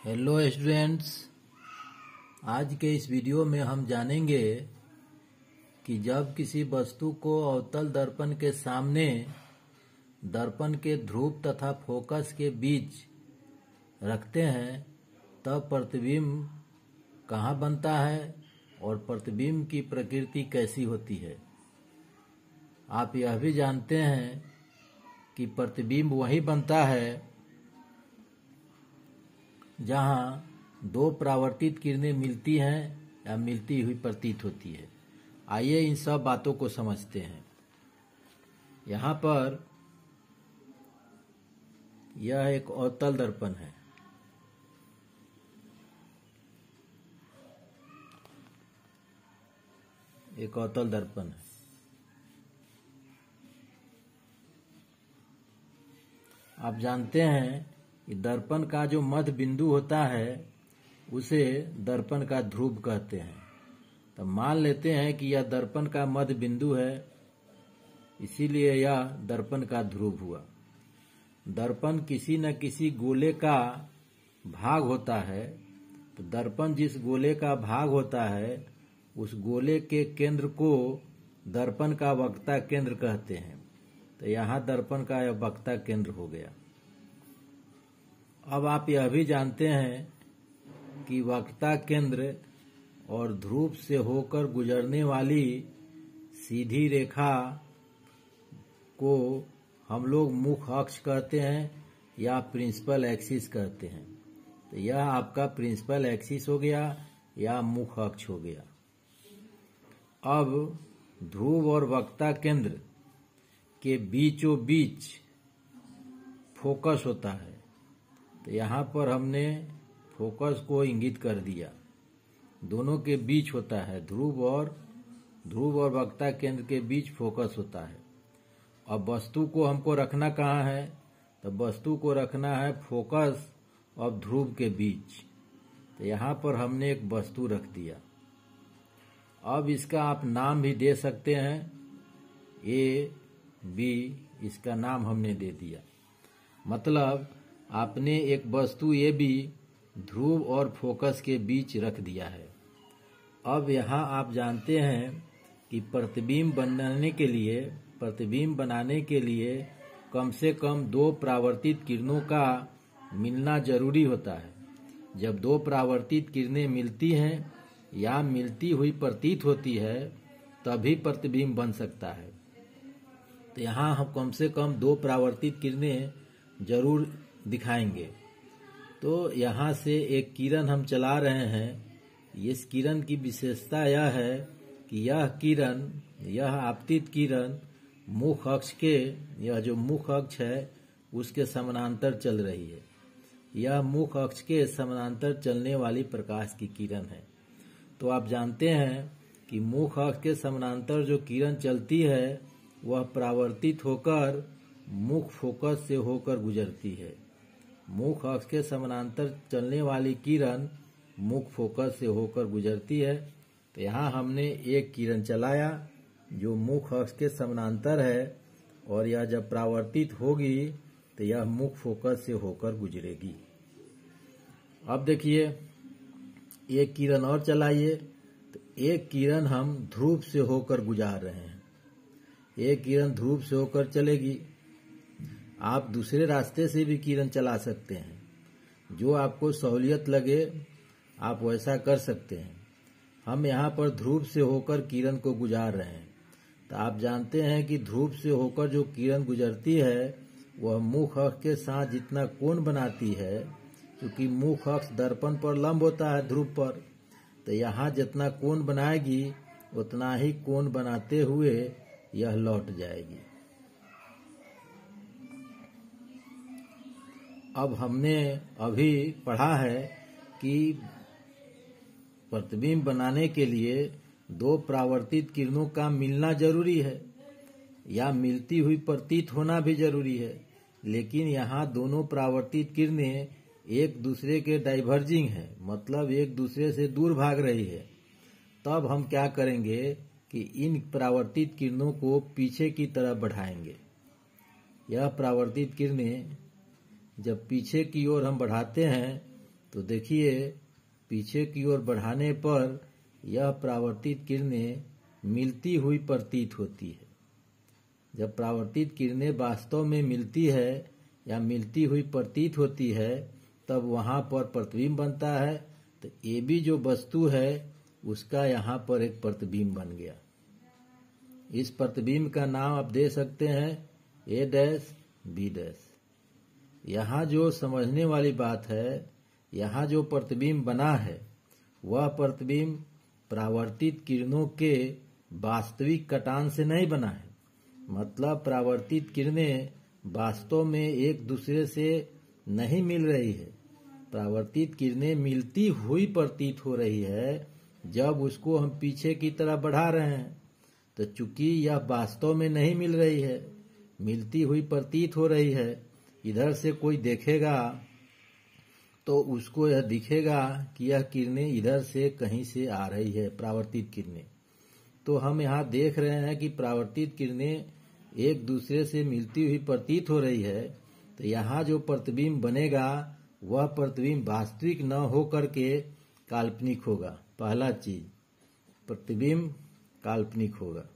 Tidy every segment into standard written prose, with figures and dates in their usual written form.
Hello students, आज के इस वीडियो में हम जानेंगे कि जब किसी वस्तु को अवतल दर्पण के सामने दर्पण के ध्रुव तथा फोकस के बीच रखते हैं तब प्रतिबिंब कहाँ बनता है और प्रतिबिंब की प्रकृति कैसी होती है। आप यह भी जानते हैं कि प्रतिबिंब वही बनता है जहां दो परावर्तित किरणें मिलती हैं या मिलती हुई प्रतीत होती है। आइए इन सब बातों को समझते हैं। यहाँ पर यह एक अवतल दर्पण है। एक अवतल दर्पण है। आप जानते हैं कि दर्पण का जो मध्य बिंदु होता है उसे दर्पण का ध्रुव कहते हैं। तो मान लेते हैं कि यह दर्पण का मध्य बिंदु है, इसीलिए यह दर्पण का ध्रुव हुआ। दर्पण किसी न किसी गोले का भाग होता है, तो दर्पण जिस गोले का भाग होता है उस गोले के केंद्र को दर्पण का वक्रता केंद्र कहते हैं। तो यहाँ दर्पण का यह वक्रता केंद्र हो गया। अब आप यह भी जानते हैं कि वक्रता केंद्र और ध्रुव से होकर गुजरने वाली सीधी रेखा को हम लोग मुख्य अक्ष कहते हैं या प्रिंसिपल एक्सिस कहते हैं। तो यह आपका प्रिंसिपल एक्सिस हो गया या मुख्य अक्ष हो गया। अब ध्रुव और वक्रता केंद्र के बीचों बीच फोकस होता है। तो यहाँ पर हमने फोकस को इंगित कर दिया। दोनों के बीच होता है, ध्रुव और वक्रता केंद्र के बीच फोकस होता है। अब वस्तु को हमको रखना कहाँ है? तो वस्तु को रखना है फोकस और ध्रुव के बीच। तो यहाँ पर हमने एक वस्तु रख दिया। अब इसका आप नाम भी दे सकते हैं, ए बी, इसका नाम हमने दे दिया। मतलब आपने एक वस्तु ए बी ध्रुव और फोकस के बीच रख दिया है। अब यहाँ आप जानते हैं कि प्रतिबिंब बनाने के लिए कम से कम दो परावर्तित किरणों का मिलना जरूरी होता है। जब दो परावर्तित किरणें मिलती हैं या मिलती हुई प्रतीत होती है तभी प्रतिबिंब बन सकता है। तो यहाँ हम कम से कम दो परावर्तित किरणें जरूर दिखाएंगे। तो यहाँ से एक किरण हम चला रहे हैं। इस किरण की विशेषता यह है कि यह आपतित किरण मुख्य अक्ष के, यह जो मुख्य अक्ष है उसके समानांतर चल रही है। यह मुख्य अक्ष के समानांतर चलने वाली प्रकाश की किरण है। तो आप जानते हैं कि मुख्य अक्ष के समानांतर जो किरण चलती है वह परावर्तित होकर मुख्य फोकस से होकर गुजरती है। मुख्य अक्ष के समानांतर चलने वाली किरण मुख्य फोकस से होकर गुजरती है। तो यहाँ हमने एक किरण चलाया जो मुख्य अक्ष के समानांतर है और यह जब परावर्तित होगी तो यह मुख्य फोकस से होकर गुजरेगी। अब देखिए एक किरण और चलाइए। तो एक किरण हम ध्रुव से होकर गुजार रहे हैं। एक किरण ध्रुव से होकर चलेगी। आप दूसरे रास्ते से भी किरण चला सकते हैं, जो आपको सहूलियत लगे आप वैसा कर सकते हैं। हम यहाँ पर ध्रुव से होकर किरण को गुजार रहे हैं। तो आप जानते हैं कि ध्रुव से होकर जो किरण गुजरती है वह मुख्य अक्ष के साथ जितना कोण बनाती है, क्योंकि मुख्य अक्ष दर्पण पर लंब होता है ध्रुव पर, तो यहाँ जितना कोण बनाएगी उतना ही कोण बनाते हुए यह लौट जाएगी। अब हमने अभी पढ़ा है कि प्रतिबिंब बनाने के लिए दो परावर्तित किरणों का मिलना जरूरी है या मिलती हुई प्रतीत होना भी जरूरी है। लेकिन यहाँ दोनों परावर्तित किरणें एक दूसरे के डाइवर्जिंग है, मतलब एक दूसरे से दूर भाग रही है। तब हम क्या करेंगे कि इन परावर्तित किरणों को पीछे की तरफ बढ़ाएंगे। यह परावर्तित किरणें जब पीछे की ओर हम बढ़ाते हैं तो देखिए पीछे की ओर बढ़ाने पर यह परावर्तित किरणें मिलती हुई प्रतीत होती है। जब परावर्तित किरणें वास्तव में मिलती है या मिलती हुई प्रतीत होती है तब वहां पर प्रतिबिंब बनता है। तो ए बी जो वस्तु है उसका यहाँ पर एक प्रतिबिंब बन गया। इस प्रतिबिंब का नाम आप दे सकते हैं ए डैश बी डैश। यहाँ जो समझने वाली बात है, यहाँ जो प्रतिबिंब बना है वह प्रतिबिंब परावर्तित किरणों के वास्तविक कटान से नहीं बना है। मतलब परावर्तित किरणें वास्तव में एक दूसरे से नहीं मिल रही है। परावर्तित किरणें मिलती हुई प्रतीत हो रही है जब उसको हम पीछे की तरफ बढ़ा रहे हैं। तो चूंकि यह वास्तव में नहीं मिल रही है, मिलती हुई प्रतीत हो रही है, इधर से कोई देखेगा तो उसको यह दिखेगा कि यह किरणें इधर से कहीं से आ रही है, परावर्तित किरणें। तो हम यहाँ देख रहे हैं कि परावर्तित किरणें एक दूसरे से मिलती हुई प्रतीत हो रही है। तो यहाँ जो प्रतिबिंब बनेगा वह प्रतिबिंब वास्तविक न हो करके काल्पनिक होगा। पहला चीज, प्रतिबिंब काल्पनिक होगा।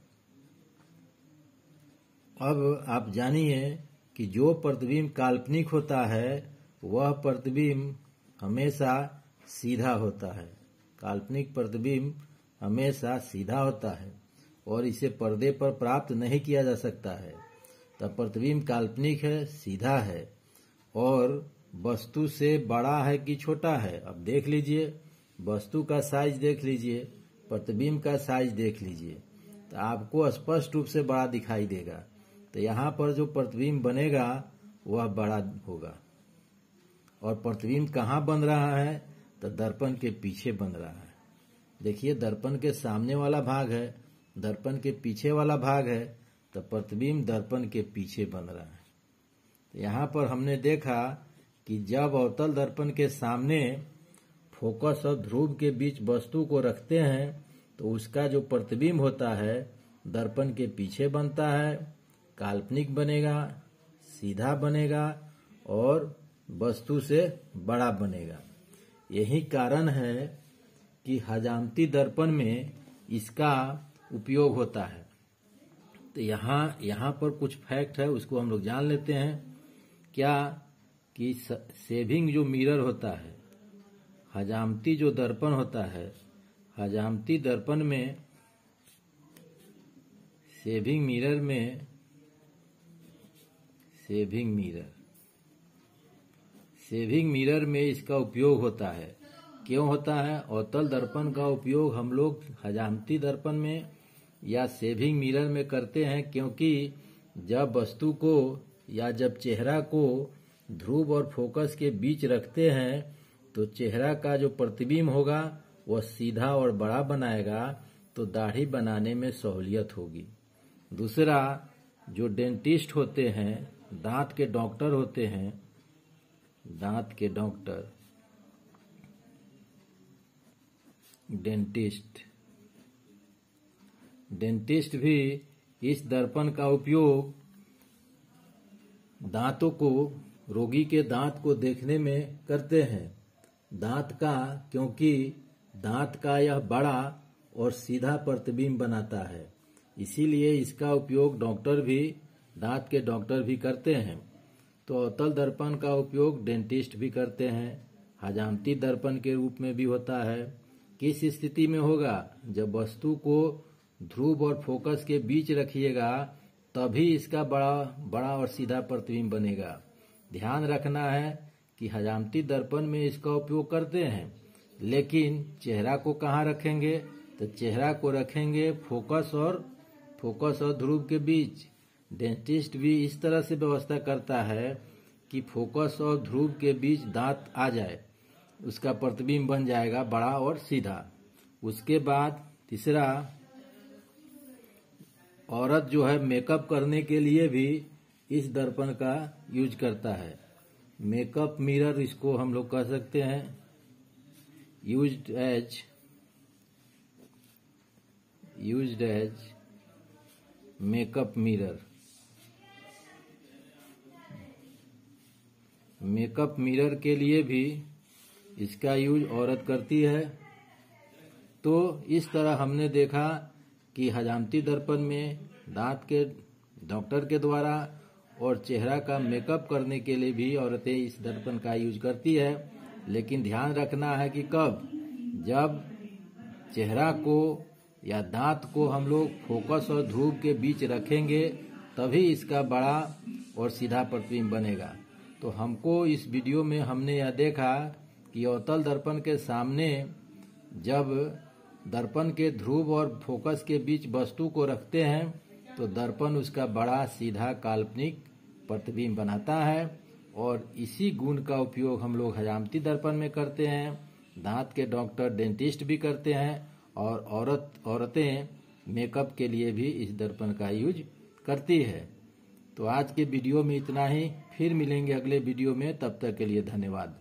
अब आप जानिए कि जो प्रतिबिंब काल्पनिक होता है वह प्रतिबिंब हमेशा सीधा होता है। काल्पनिक प्रतिबिंब हमेशा सीधा होता है और इसे पर्दे पर प्राप्त नहीं किया जा सकता है। तब प्रतिबिंब काल्पनिक है, सीधा है और वस्तु से बड़ा है कि छोटा है। अब देख लीजिए, वस्तु का साइज देख लीजिए, प्रतिबिंब का साइज देख लीजिए, तो आपको स्पष्ट रूप से बड़ा दिखाई देगा। तो यहाँ पर जो प्रतिबिंब बनेगा वह बड़ा होगा। और प्रतिबिंब कहाँ बन रहा है? तो दर्पण के पीछे बन रहा है। देखिए, दर्पण के सामने वाला भाग है, दर्पण के पीछे वाला भाग है, तो प्रतिबिंब दर्पण के पीछे बन रहा है। तो यहाँ पर हमने देखा कि जब अवतल दर्पण के सामने फोकस और ध्रुव के बीच वस्तु को रखते हैं तो उसका जो प्रतिबिंब होता है दर्पण के पीछे बनता है, काल्पनिक बनेगा, सीधा बनेगा और वस्तु से बड़ा बनेगा। यही कारण है कि हजामती दर्पण में इसका उपयोग होता है। तो यहाँ पर कुछ फैक्ट है, उसको हम लोग जान लेते हैं। क्या कि सेविंग जो मिरर होता है, हजामती जो दर्पण होता है, हजामती दर्पण में सेविंग मिरर में इसका उपयोग होता है। क्यों होता है? अवतल दर्पण का उपयोग हम लोग हजामती दर्पण में या सेविंग मिरर में करते हैं क्योंकि जब वस्तु को या जब चेहरा को ध्रुव और फोकस के बीच रखते हैं तो चेहरा का जो प्रतिबिंब होगा वह सीधा और बड़ा बनाएगा, तो दाढ़ी बनाने में सहूलियत होगी। दूसरा, जो डेंटिस्ट होते हैं, दांत के डॉक्टर होते हैं, दांत के डॉक्टर, डेंटिस्ट भी इस दर्पण का उपयोग दांतों को, रोगी के दांत को देखने में करते हैं। दांत का, क्योंकि दांत का यह बड़ा और सीधा प्रतिबिंब बनाता है, इसीलिए इसका उपयोग दांत के डॉक्टर भी करते हैं। तो अवतल दर्पण का उपयोग डेंटिस्ट भी करते हैं। हजामती दर्पण के रूप में भी होता है। किस स्थिति में होगा? जब वस्तु को ध्रुव और फोकस के बीच रखिएगा तभी इसका बड़ा और सीधा प्रतिबिंब बनेगा। ध्यान रखना है कि हजामती दर्पण में इसका उपयोग करते हैं, लेकिन चेहरा को कहाँ रखेंगे? तो चेहरा को रखेंगे फोकस और ध्रुव के बीच। डेंटिस्ट भी इस तरह से व्यवस्था करता है कि फोकस और ध्रुव के बीच दांत आ जाए, उसका प्रतिबिंब बन जाएगा बड़ा और सीधा। उसके बाद तीसरा, औरत जो है मेकअप करने के लिए भी इस दर्पण का यूज करता है। मेकअप मिरर इसको हम लोग कह सकते हैं, used as makeup mirror. Makeup mirror के लिए भी इसका यूज औरत करती है। तो इस तरह हमने देखा कि हजामती दर्पण में दांत के डॉक्टर के द्वारा और चेहरा का मेकअप करने के लिए भी औरतें इस दर्पण का यूज करती है। लेकिन ध्यान रखना है कि कब, जब चेहरा को या दांत को हम लोग फोकस और ध्रुव के बीच रखेंगे तभी इसका बड़ा और सीधा प्रतिबिंब बनेगा। तो हमको इस वीडियो में हमने यह देखा कि अवतल दर्पण के सामने जब दर्पण के ध्रुव और फोकस के बीच वस्तु को रखते हैं तो दर्पण उसका बड़ा सीधा काल्पनिक प्रतिबिंब बनाता है। और इसी गुण का उपयोग हम लोग हजामती दर्पण में करते हैं, दांत के डॉक्टर डेंटिस्ट भी करते हैं, और औरतें मेकअप के लिए भी इस दर्पण का यूज करती है। तो आज के वीडियो में इतना ही, फिर मिलेंगे अगले वीडियो में, तब तक के लिए धन्यवाद।